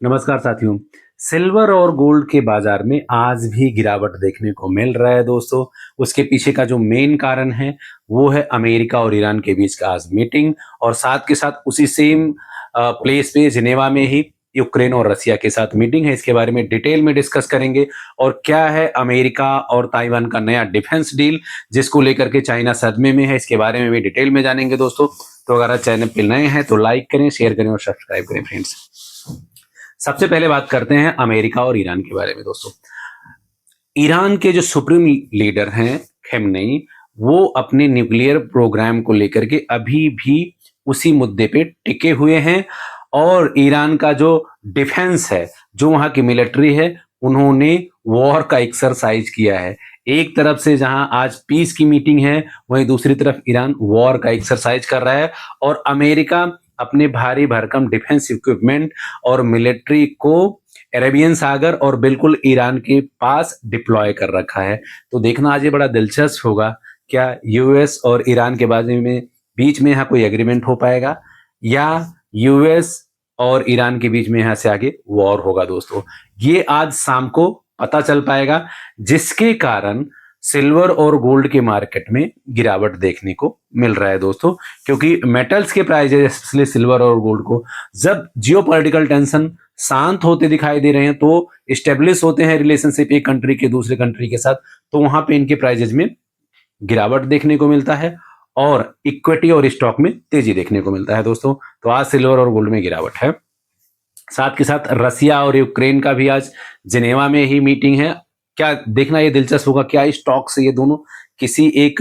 नमस्कार साथियों। सिल्वर और गोल्ड के बाजार में आज भी गिरावट देखने को मिल रहा है दोस्तों। उसके पीछे का जो मेन कारण है वो है अमेरिका और ईरान के बीच का आज मीटिंग, और साथ के साथ उसी सेम प्लेस पे जिनेवा में ही यूक्रेन और रसिया के साथ मीटिंग है। इसके बारे में डिटेल में डिस्कस करेंगे। और क्या है अमेरिका और ताइवान का नया डिफेंस डील जिसको लेकर के चाइना सदमे में है, इसके बारे में भी डिटेल में जानेंगे दोस्तों। तो अगर आप चैनल पे नए हैं तो लाइक करें, शेयर करें और सब्सक्राइब करें फ्रेंड्स। सबसे पहले बात करते हैं अमेरिका और ईरान के बारे में दोस्तों। ईरान के जो सुप्रीम लीडर हैं खेमनेई, वो अपने न्यूक्लियर प्रोग्राम को लेकर के अभी भी उसी मुद्दे पे टिके हुए हैं। और ईरान का जो डिफेंस है, जो वहां की मिलिट्री है, उन्होंने वॉर का एक्सरसाइज किया है। एक तरफ से जहां आज पीस की मीटिंग है, वहीं दूसरी तरफ ईरान वॉर का एक्सरसाइज कर रहा है। और अमेरिका अपने भारी भरकम डिफेंस इक्विपमेंट और मिलिट्री को अरेबियन सागर और बिल्कुल ईरान के पास डिप्लॉय कर रखा है। तो देखना आज ये बड़ा दिलचस्प होगा, क्या यूएस और ईरान के बारे में बीच में यहाँ कोई एग्रीमेंट हो पाएगा, या यूएस और ईरान के बीच में यहाँ से आगे वॉर होगा दोस्तों। ये आज शाम को पता चल पाएगा, जिसके कारण सिल्वर और गोल्ड के मार्केट में गिरावट देखने को मिल रहा है दोस्तों। क्योंकि मेटल्स के प्राइजेस, स्पेशली सिल्वर और गोल्ड को, जब जियोपॉलिटिकल टेंशन शांत होते दिखाई दे रहे हैं, तो स्टेब्लिश होते हैं रिलेशनशिप एक कंट्री के दूसरे कंट्री के साथ, तो वहां पे इनके प्राइजेज में गिरावट देखने को मिलता है और इक्विटी और स्टॉक में तेजी देखने को मिलता है दोस्तों। तो आज सिल्वर और गोल्ड में गिरावट है। साथ के साथ रसिया और यूक्रेन का भी आज जिनेवा में ही मीटिंग है। क्या देखना ये दिलचस्प होगा, क्या स्टॉक से ये दोनों किसी एक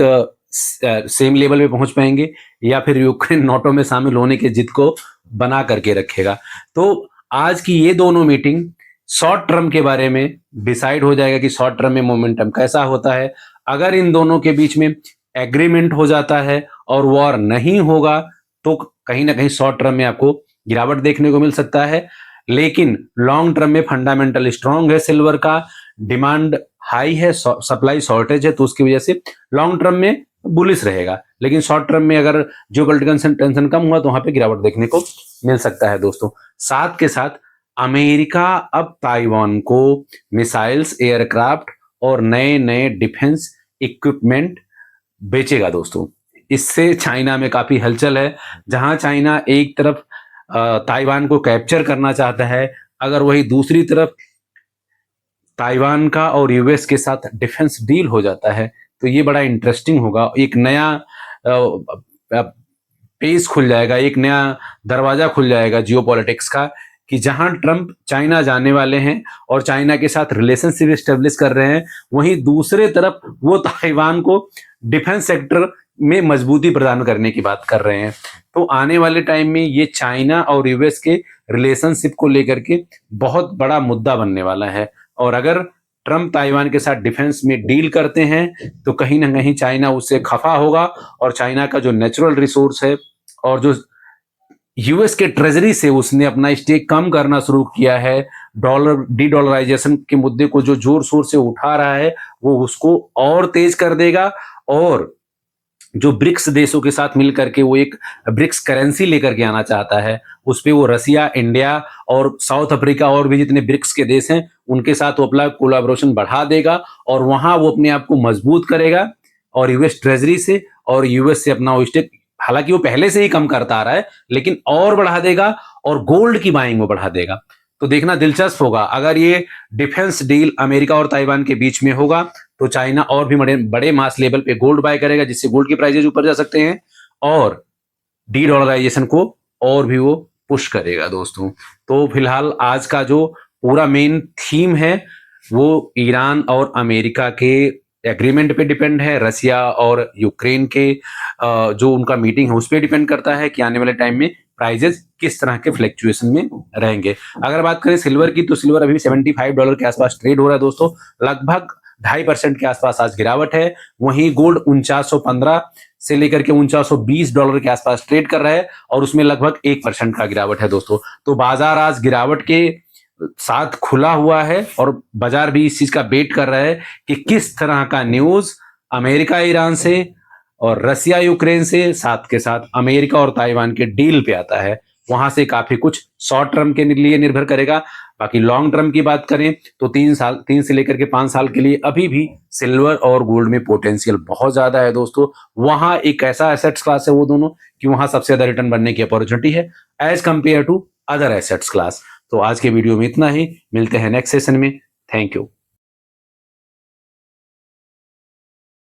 सेम लेवल पे पहुंच पाएंगे, या फिर यूक्रेन नाटो में शामिल होने के जिद को बना करके रखेगा। तो आज की ये दोनों मीटिंग शॉर्ट टर्म के बारे में डिसाइड हो जाएगा कि शॉर्ट टर्म में मोमेंटम कैसा होता है। अगर इन दोनों के बीच में एग्रीमेंट हो जाता है और वॉर नहीं होगा, तो कहीं ना कहीं शॉर्ट टर्म में आपको गिरावट देखने को मिल सकता है। लेकिन लॉन्ग टर्म में फंडामेंटल स्ट्रांग है सिल्वर का, डिमांड हाई है, सप्लाई शॉर्टेज है, तो उसकी वजह से लॉन्ग टर्म में बुलिश रहेगा। लेकिन शॉर्ट टर्म में अगर जियोपॉलिटिकल टेंशन कम हुआ तो वहां पे गिरावट देखने को मिल सकता है दोस्तों। साथ के साथ अमेरिका अब ताइवान को मिसाइल्स, एयरक्राफ्ट और नए नए डिफेंस इक्विपमेंट बेचेगा दोस्तों। इससे चाइना में काफी हलचल है। जहां चाइना एक तरफ ताइवान को कैप्चर करना चाहता है, अगर वही दूसरी तरफ ताइवान का और यूएस के साथ डिफेंस डील हो जाता है, तो ये बड़ा इंटरेस्टिंग होगा। एक नया पेज खुल जाएगा, एक नया दरवाजा खुल जाएगा जियोपॉलिटिक्स का, कि जहां ट्रंप चाइना जाने वाले हैं और चाइना के साथ रिलेशनशिप स्टेब्लिश कर रहे हैं, वहीं दूसरे तरफ वो ताइवान को डिफेंस सेक्टर में मजबूती प्रदान करने की बात कर रहे हैं। तो आने वाले टाइम में ये चाइना और यूएस के रिलेशनशिप को लेकर के बहुत बड़ा मुद्दा बनने वाला है। और अगर ट्रंप ताइवान के साथ डिफेंस में डील करते हैं, तो कहीं ना कहीं चाइना उससे खफा होगा, और चाइना का जो नेचुरल रिसोर्स है और जो यूएस के ट्रेजरी से उसने अपना स्टेक कम करना शुरू किया है, डॉलर डी डॉलराइजेशन के मुद्दे को जो जोर शोर से उठा रहा है, वो उसको और तेज कर देगा। और जो ब्रिक्स देशों के साथ मिलकर के वो एक ब्रिक्स करेंसी लेकर के आना चाहता है, उस पे वो रसिया, इंडिया और साउथ अफ्रीका और भी जितने ब्रिक्स के देश हैं उनके साथ वो अपना कोलैबोरेशन बढ़ा देगा, और वहां वो अपने आप को मजबूत करेगा। और यूएस ट्रेजरी से और यूएस से अपना वो स्टेक, हालांकि वो पहले से ही कम करता आ रहा है, लेकिन और बढ़ा देगा, और गोल्ड की बाइंग वो बढ़ा देगा। तो देखना दिलचस्प होगा, अगर ये डिफेंस डील अमेरिका और ताइवान के बीच में होगा, तो चाइना और भी बड़े बड़े मास लेवल पे गोल्ड बाय करेगा, जिससे गोल्ड की प्राइसेज ऊपर जा सकते हैं, और डी डॉलराइजेशन को और भी वो पुश करेगा दोस्तों। तो फिलहाल आज का जो पूरा मेन थीम है वो ईरान और अमेरिका के एग्रीमेंट पे डिपेंड है। रसिया और यूक्रेन के जो उनका मीटिंग है उस पर डिपेंड करता है कि आने वाले टाइम में प्राइजेस किस तरह के फ्लक्चुएशन में रहेंगे। अगर बात करें सिल्वर की, तो सिल्वर अभी $75 के आसपास ट्रेड हो रहा है दोस्तों। लगभग 2.5% के आसपास आज गिरावट है। वहीं गोल्ड 4915 से लेकर के $4920 के आसपास ट्रेड कर रहा है, और उसमें लगभग 1% का गिरावट है दोस्तों। तो बाजार आज गिरावट के साथ खुला हुआ है, और बाजार भी इस चीज का वेट कर रहा है कि किस तरह का न्यूज अमेरिका ईरान से और रसिया यूक्रेन से, साथ के साथ अमेरिका और ताइवान के डील पे आता है। वहां से काफी कुछ शॉर्ट टर्म के लिए निर्भर करेगा। बाकी लॉन्ग टर्म की बात करें तो 3 से लेकर के 5 साल के लिए अभी भी सिल्वर और गोल्ड में पोटेंशियल बहुत ज्यादा है दोस्तों। वहां एक ऐसा एसेट्स क्लास है वो दोनों कि वहां सबसे ज्यादा रिटर्न बनने की अपॉर्चुनिटी है as compare to other assets class. तो आज के वीडियो में इतना ही, मिलते हैं नेक्स्ट सेशन में। Thank you.